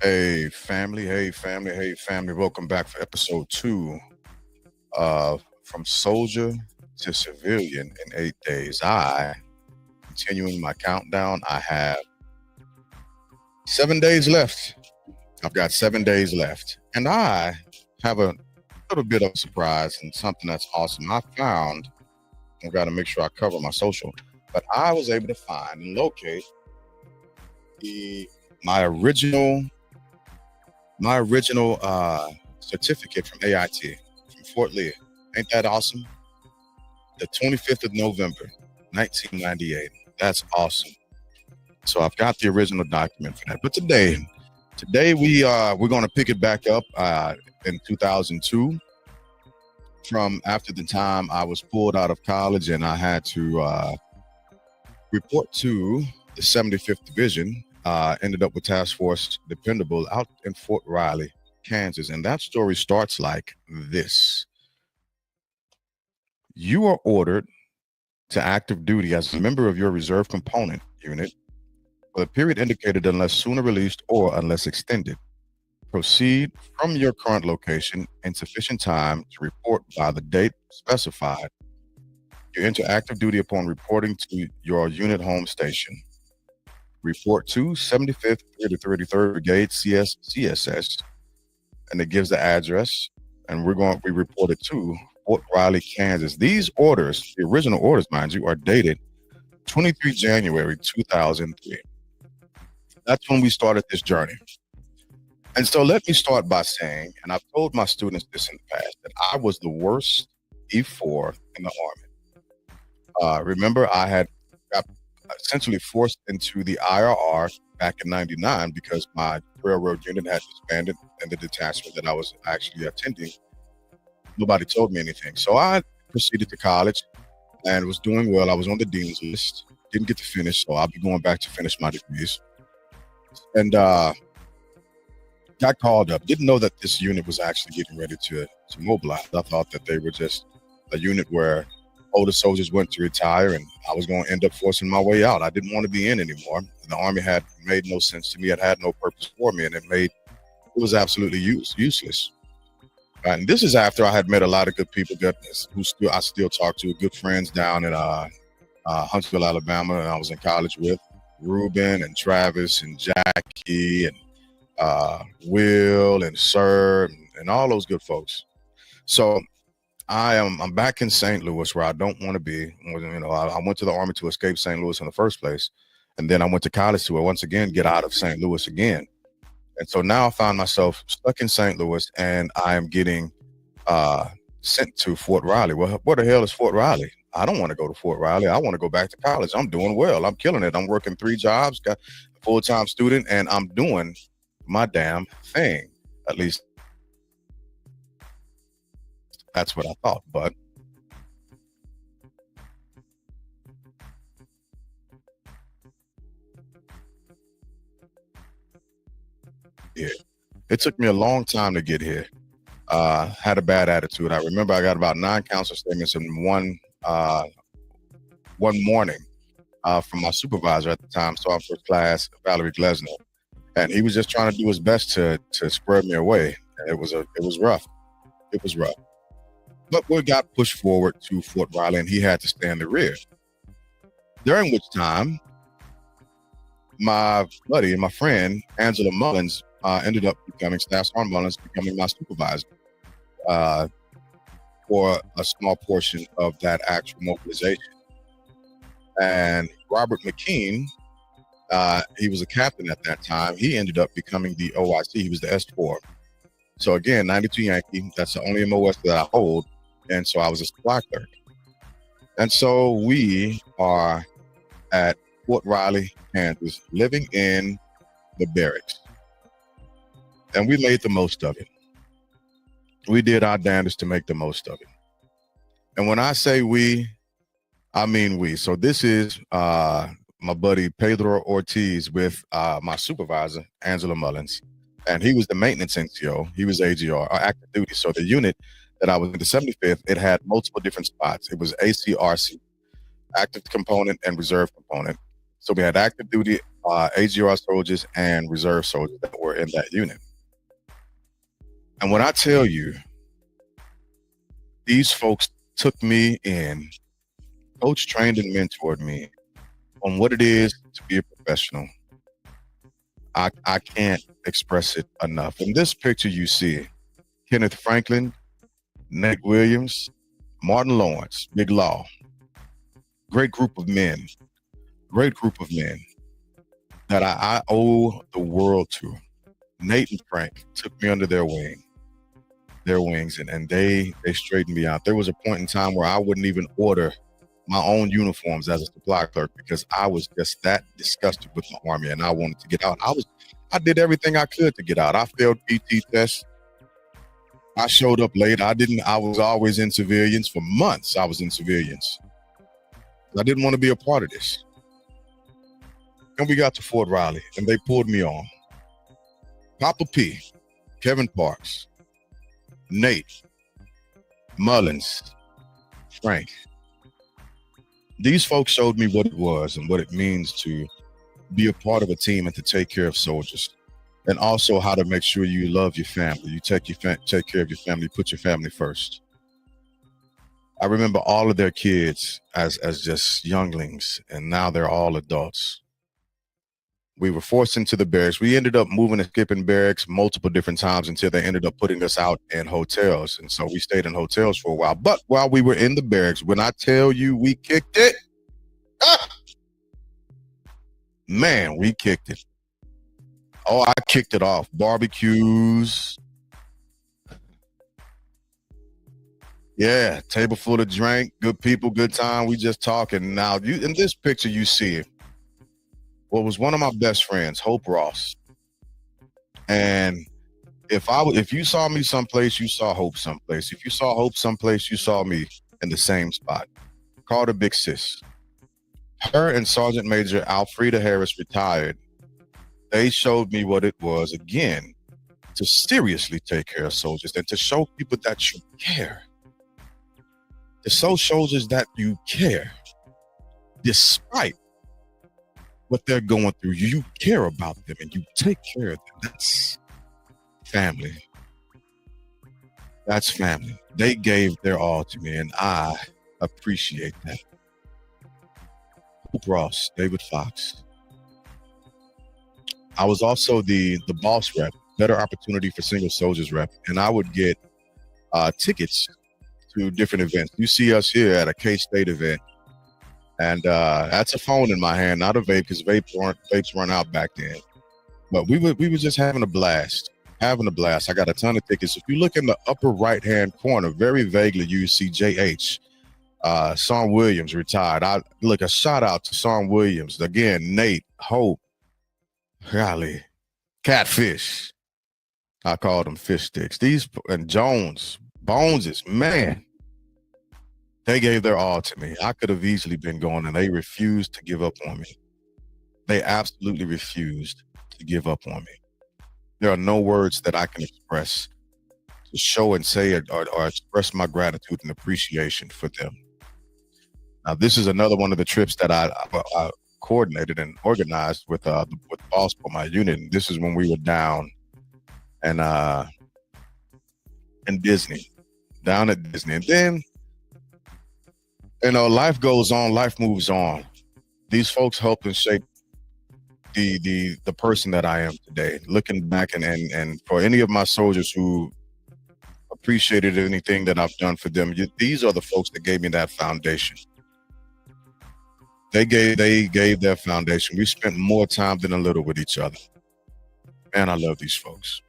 Hey family, hey family. Welcome back for episode two of From Soldier to Civilian in 8 days. Continuing my countdown, I have 7 days left. I've got 7 days left. And I have a little bit of a surprise and something that's awesome. I've got to make sure I cover my social, but I was able to find and locate the my original certificate from AIT from Fort Lee. Ain't that awesome? The 25th of November, 1998. That's awesome. So I've got the original document for that. But today we're going to pick it back up in 2002 from after the time I was pulled out of college and I had to report to the 75th Division. Ended up with Task Force Dependable out in Fort Riley, Kansas. And that story starts like this. You are ordered to active duty as a member of your reserve component unit for the period indicated unless sooner released or unless extended. Proceed from your current location in sufficient time to report by the date specified. You enter active duty upon reporting to your unit home station. Report to 75th 33rd Brigade CSS, and it gives the address, and we report it to Fort Riley, Kansas. These orders, the original orders, mind you, are dated 23 January 2003. That's when we started this journey. And so let me start by saying, and I've told my students this in the past, that I was the worst E4 in the Army. Remember, I had got essentially forced into the IRR back in 99 because my railroad unit had disbanded and the detachment that I was actually attending, nobody told me anything. So I proceeded to college and was doing well. I was on the dean's list, didn't get to finish, so I'll be going back to finish my degrees. And got called up. Didn't know that this unit was actually getting ready to mobilize. I thought that they were just a unit where older soldiers went to retire and I was going to end up forcing my way out. I didn't want to be in anymore. The Army had made no sense to me. It had no purpose for me, and it was absolutely useless. And this is after I had met a lot of good people I still talk to, good friends down in Huntsville, Alabama, and I was in college with Ruben and Travis and Jackie and Will and Sir and all those good folks. So I'm back in St. Louis where I don't want to be. I went to the Army to escape St. Louis in the first place. And then I went to college to once again get out of St. Louis again. And so now I found myself stuck in St. Louis and I am getting sent to Fort Riley. Well, where the hell is Fort Riley? I don't want to go to Fort Riley. I want to go back to college. I'm doing well. I'm killing it. I'm working 3 jobs, got a full-time student, and I'm doing my damn thing. At least that's what I thought. But yeah, it took me a long time to get here. Had a bad attitude. I remember I got about 9 council statements in one morning from my supervisor at the time, Sergeant First Class Valerie Glesner, and he was just trying to do his best to spread me away. And it was rough. It was rough. But we got pushed forward to Fort Riley, and he had to stay in the rear. During which time, my buddy and my friend Angela Mullins ended up becoming Staff Sergeant Mullins, becoming my supervisor for a small portion of that actual mobilization. And Robert McKean, he was a captain at that time. He ended up becoming the OIC. He was the S4. So again, 92 Yankee. That's the only MOS that I hold. And so I was a supply clerk. And so we are at Fort Riley, Kansas, living in the barracks. And we made the most of it. We did our damnedest to make the most of it. And when I say we, I mean we. So this is my buddy Pedro Ortiz with my supervisor, Angela Mullins. And he was the maintenance NCO. He was AGR, or active duty. So the unit that I was in, the 75th, it had multiple different spots. It was ACRC, active component and reserve component. So we had active duty AGR soldiers and reserve soldiers that were in that unit. And when I tell you, these folks took me in, coach, trained, and mentored me on what it is to be a professional. I can't express it enough. In this picture you see Kenneth Franklin, Nate Williams, Martin Lawrence, Big Law. Great group of men that I owe the world to. Nate and Frank took me under their wings, and they straightened me out. There was a point in time where I wouldn't even order my own uniforms as a supply clerk because I was just that disgusted with the Army and I wanted to get out. I did everything I could to get out. I failed PT tests. I showed up late. I was always in civilians. For months, I was in civilians. I didn't want to be a part of this. And we got to Fort Riley, and they pulled me on. Papa P, Kevin Parks, Nate, Mullins, Frank. These folks showed me what it was and what it means to be a part of a team and to take care of soldiers. And also how to make sure you love your family. You take care of your family, put your family first. I remember all of their kids as just younglings, and now they're all adults. We were forced into the barracks. We ended up moving and skipping barracks multiple different times until they ended up putting us out in hotels. And so we stayed in hotels for a while. But while we were in the barracks, when I tell you we kicked it, man, we kicked it. Oh, I kicked it off. Barbecues. Yeah, table full of drink, good people, good time. We just talking. Now, in this picture, you see what was one of my best friends, Hope Ross. And if you saw me someplace, you saw Hope someplace. If you saw Hope someplace, you saw me in the same spot. Called her Big Sis. Her and Sergeant Major Alfreda Harris, retired. They showed me what it was, again, to seriously take care of soldiers and to show people that you care. To show soldiers that you care, despite what they're going through. You care about them and you take care of them. That's family. That's family. They gave their all to me, and I appreciate that. Hope Ross, David Fox. I was also the boss rep, Better Opportunity for Single Soldiers rep, and I would get tickets to different events. You see us here at a K-State event, and that's a phone in my hand, not a vape, because vapes weren't out back then. But we were just having a blast. I got a ton of tickets. If you look in the upper right-hand corner, very vaguely, you see JH. Son Williams retired. A shout out to Son Williams. Again, Nate, Hope, golly, Catfish. I called them fish sticks. And Jones, Boneses, man, they gave their all to me. I could have easily been going, and they refused to give up on me. They absolutely refused to give up on me. There are no words that I can express to show and say or express my gratitude and appreciation for them. Now, this is another one of the trips that I coordinated and organized with the boss for my unit. And this is when we were down and in Disney, down at Disney. And then, life goes on, life moves on. These folks helped and shape the person that I am today. Looking back and for any of my soldiers who appreciated anything that I've done for them, these are the folks that gave me that foundation. They gave their foundation. We spent more time than a little with each other. Man, I love these folks.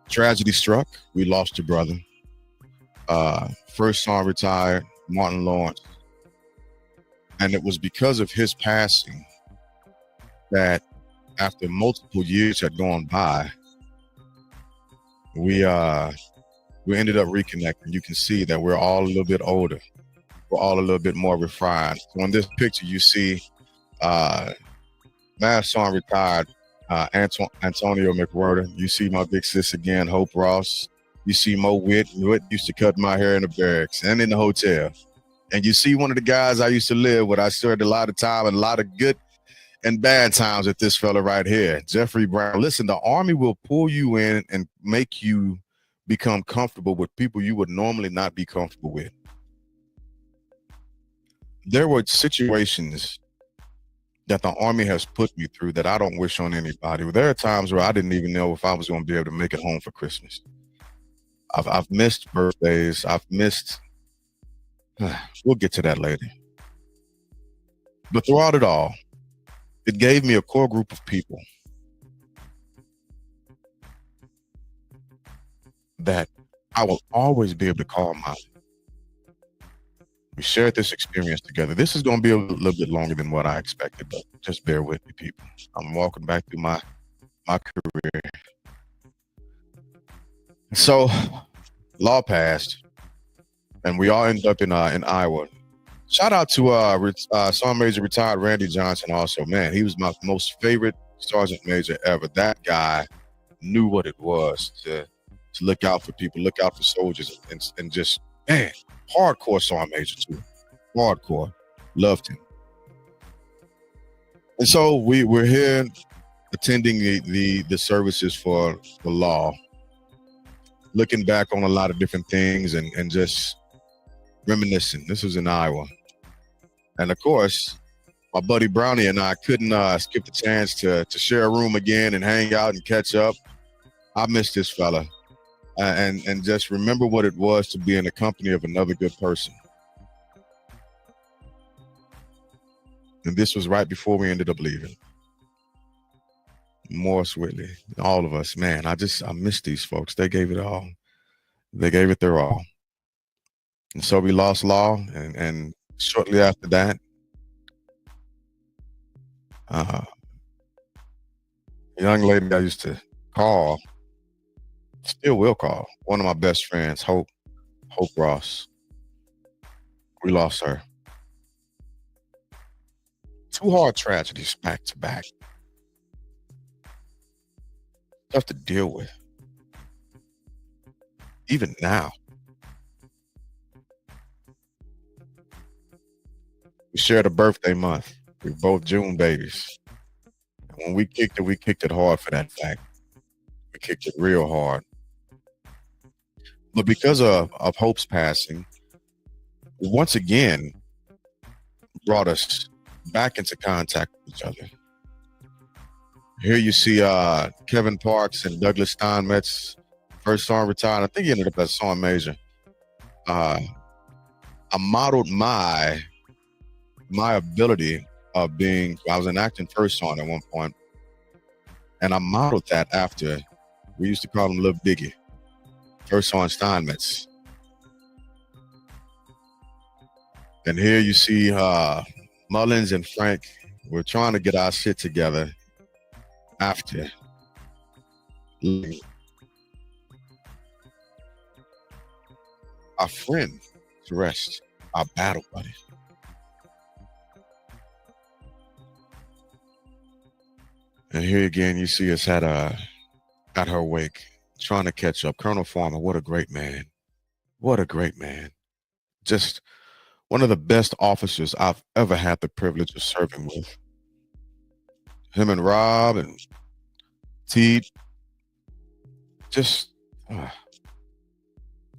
Tragedy struck. We lost a brother. First son retired, Martin Lawrence. And it was because of his passing that after multiple years had gone by, we ended up reconnecting. You can see that we're all a little bit older. We're all a little bit more refined. So in this picture, you see last son retired, Antonio McWhirter. You see my big sis again, Hope Ross. You see Mo Witt. Witt used to cut my hair in the barracks and in the hotel. And you see one of the guys I used to live with. I shared a lot of time and a lot of good and bad times with this fella right here, Jeffrey Brown. Listen, the Army will pull you in and make you become comfortable with people you would normally not be comfortable with. There were situations that the Army has put me through that I don't wish on anybody. There are times where I didn't even know if I was going to be able to make it home for Christmas. I've missed birthdays. I've missed. We'll get to that later. But throughout it all, it gave me a core group of people that I will always be able to call mine. We shared this experience together. This is going to be a little bit longer than what I expected, but just bear with me, people. I'm walking back through my career. So, law passed, and we all ended up in Iowa. Shout out to Sergeant Major retired Randy Johnson. Also, man, he was my most favorite Sergeant Major ever. That guy knew what it was to look out for people, look out for soldiers, and just, man, hardcore Sergeant Major too. Hardcore. Loved him. And so we're here attending the services for the law, looking back on a lot of different things and just reminiscing. This was in Iowa. And of course, my buddy Brownie and I couldn't skip the chance to share a room again and hang out and catch up. I miss this fella. And just remember what it was to be in the company of another good person. And this was right before we ended up leaving. Morris Whitley, all of us, man, I miss these folks. They gave it all. They gave it their all. And so we lost Law, and shortly after that, a young lady I used to call, still will call, one of my best friends, Hope Ross. We lost her. 2 hard tragedies back to back. Tough to deal with. Even now. We shared a birthday month. We're both June babies. And when we kicked it hard for that fact. We kicked it real hard. But because of Hope's passing, once again brought us back into contact with each other. Here you see Kevin Parks and Douglas Steinmetz, first sergeant retired. I think he ended up as sergeant major. I modeled my ability of being, I was an acting first sergeant at one point, and I modeled that after, we used to call him Little Biggie, first sergeant Steinmetz. And here you see Mullins and Frank. We're trying to get our shit together after our friend to rest, our battle buddy. And here again, you see us at her wake, trying to catch up. Colonel Farmer, what a great man. What a great man. Just one of the best officers I've ever had the privilege of serving with. Him and Rob and Teed, just,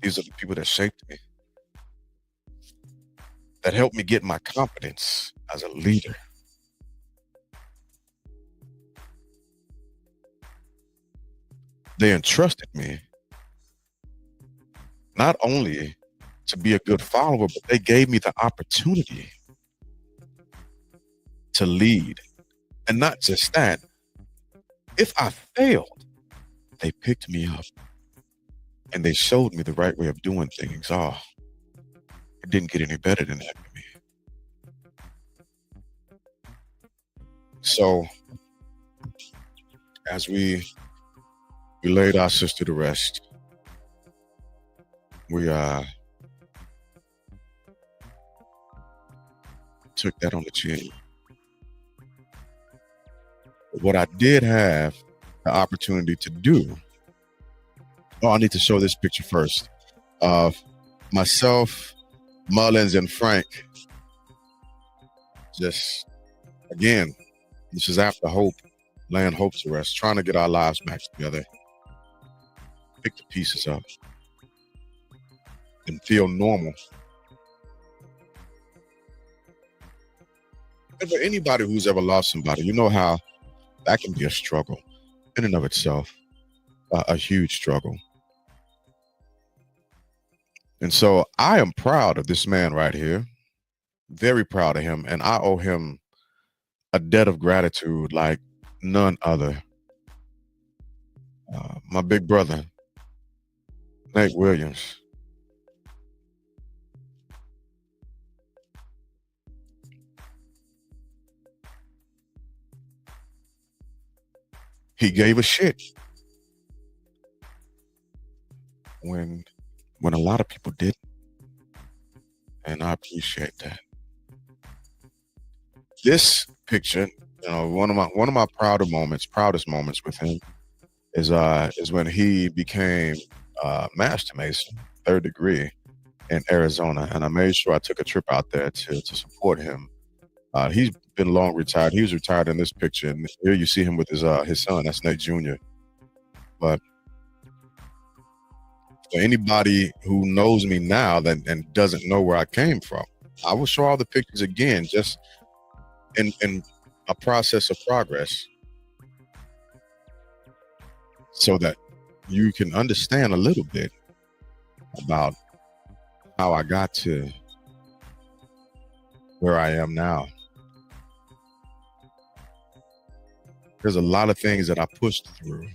these are the people that shaped me, that helped me get my confidence as a leader. They entrusted me not only to be a good follower, but they gave me the opportunity to lead. And not just that, if I failed, they picked me up and they showed me the right way of doing things. Oh, it didn't get any better than that for me. So, as we laid our sister to rest, we took that on the chin. But what I did have the opportunity to do, I need to show this picture first, of myself, Mullins, and Frank. Just, again, This is after Hope, laying Hope to rest, trying to get our lives back together, pick the pieces up, and feel normal. And for anybody who's ever lost somebody, you know how that can be a struggle in and of itself, a huge struggle. And so I am proud of this man right here, very proud of him, and I owe him a debt of gratitude like none other. My big brother, Nate Williams. He gave a shit when a lot of people didn't, and I appreciate that. This picture, one of my proudest moments with him is when he became Master Mason, third degree in Arizona, and I made sure I took a trip out there to support him. He's been long retired. He was retired in this picture, and here you see him with his son. That's Nate Jr. But for anybody who knows me now and doesn't know where I came from, I will show all the pictures again, just in a process of progress, so that you can understand a little bit about how I got to where I am now. There's a lot of things that I pushed through,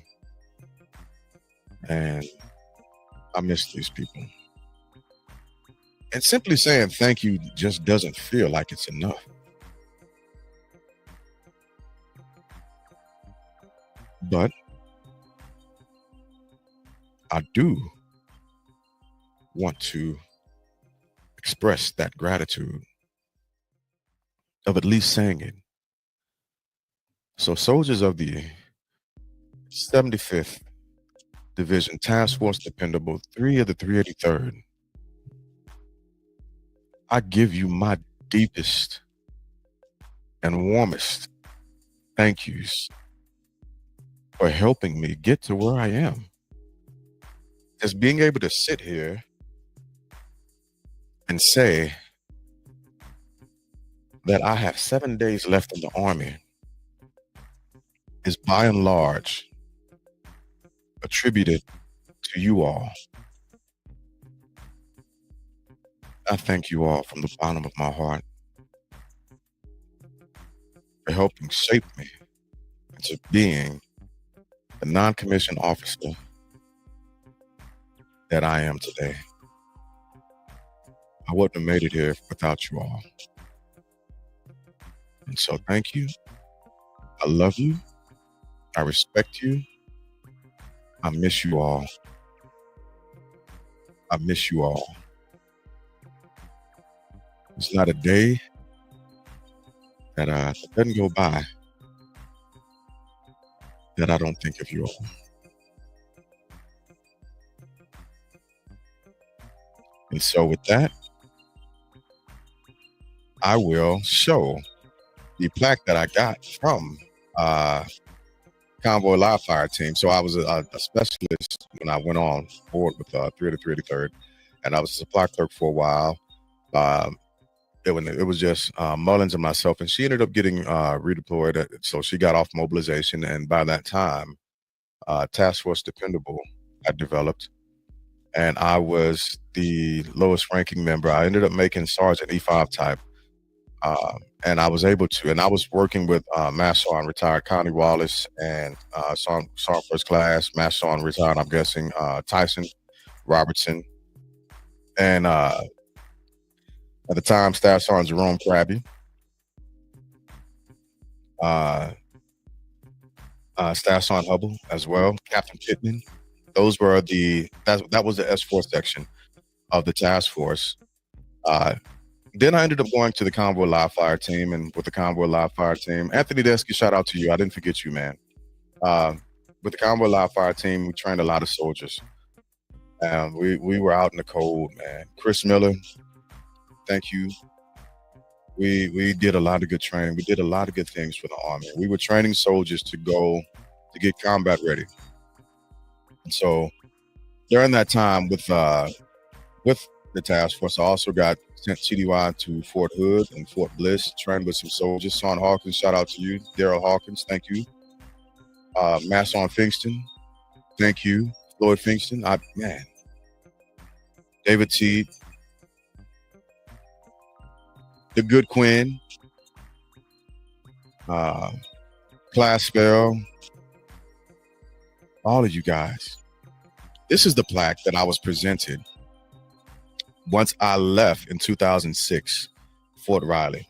and I miss these people. And simply saying thank you just doesn't feel like it's enough. But I do want to express that gratitude of at least saying it. So, soldiers of the 75th Division, Task Force Dependable 3 of the 383rd, I give you my deepest and warmest thank yous for helping me get to where I am. Just being able to sit here and say that I have 7 days left in the Army is by and large attributed to you all. I thank you all from the bottom of my heart for helping shape me into being the non-commissioned officer that I am today. I wouldn't have made it here without you all. And so thank you. I love you. I respect you. I miss you all. I miss you all. It's not a day that doesn't go by that I don't think of you all. And so with that, I will show the plaque that I got from Convoy Live Fire Team. So I was a specialist when I went on board with 3 of the 383rd, and I was a supply clerk for a while. It was just Mullins and myself, and she ended up getting redeployed. So she got off mobilization, and by that time, Task Force Dependable had developed, and I was the lowest ranking member. I ended up making Sergeant E5 type. And I was able to, and I was working with Master Sergeant retired Connie Wallace and Sergeant First Class, Master Sergeant retired, I'm guessing, Tyson Robertson, and at the time, Staff Sergeant Jerome Krabby, Staff Sergeant Hubble as well, Captain Pittman. Those were that was the S4 section of the task force. Then I ended up going to the Convoy Live Fire Team, and with the Convoy Live Fire Team, Anthony Desky, shout out to you. I didn't forget you, man. With the Convoy Live Fire Team, we trained a lot of soldiers. We were out in the cold, man. Chris Miller, thank you. We did a lot of good training. We did a lot of good things for the Army. We were training soldiers to go to get combat ready. And so during that time with the task force, I also got sent TDY to Fort Hood and Fort Bliss, trained with some soldiers. Son Hawkins, shout out to you. Daryl Hawkins, thank you. Masson Fingston, thank you. Floyd Fingston, man. David Teed, the Good Quinn, Class Spell, all of you guys. This is the plaque that I was presented once I left in 2006, Fort Riley.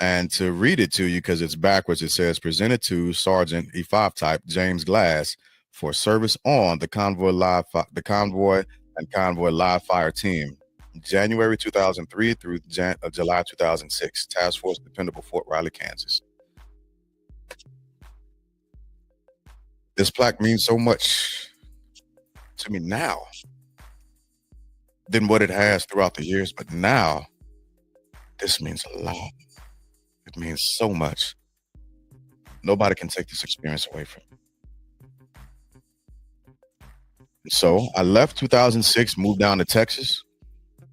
And to read it to you, because it's backwards, it says, presented to Sergeant E5 type James Glass for service on the Convoy and Convoy Live Fire Team, January 2003 through July 2006, Task Force Dependable, Fort Riley, Kansas. This plaque means so much to me now than what it has throughout the years, but now this means a lot. It means so much. Nobody can take this experience away from me. So I left 2006, moved down to Texas,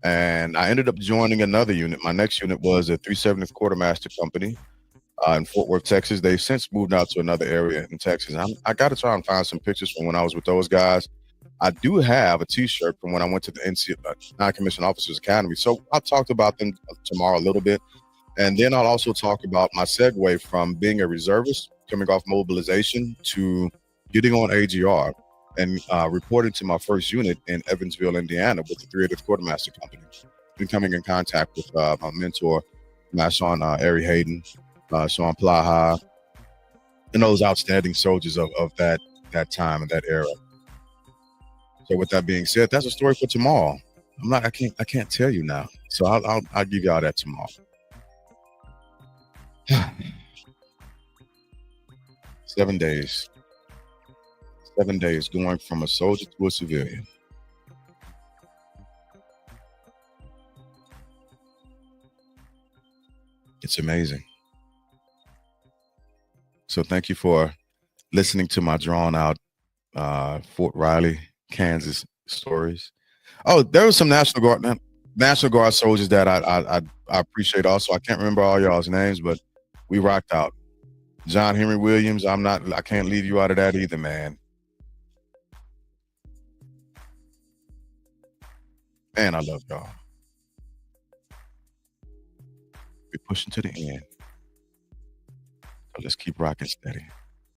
and I ended up joining another unit. My next unit was the 370th Quartermaster Company in Fort Worth, Texas. They've since moved out to another area in Texas. I got to try and find some pictures from when I was with those guys. I do have a T-shirt from when I went to the Non-Commissioned Officers Academy. So I'll talk about them tomorrow a little bit. And then I'll also talk about my segue from being a reservist, coming off mobilization, to getting on AGR and reporting to my first unit in Evansville, Indiana, with the 380th Quartermaster Company. Been coming in contact with my mentor, Mason Ari Hayden, Sean Plaha, and those outstanding soldiers of that time and that era. So with that being said, that's a story for tomorrow. I can't tell you now. So I'll give y'all that tomorrow. 7 days. 7 days going from a soldier to a civilian. It's amazing. So thank you for listening to my drawn out Fort Riley, Kansas stories. Oh, there was some National Guard soldiers that I appreciate also. I can't remember all y'all's names, but we rocked out. John Henry Williams, I can't leave you out of that either, man. Man, I love y'all. We're pushing to the end. So let's keep rocking steady.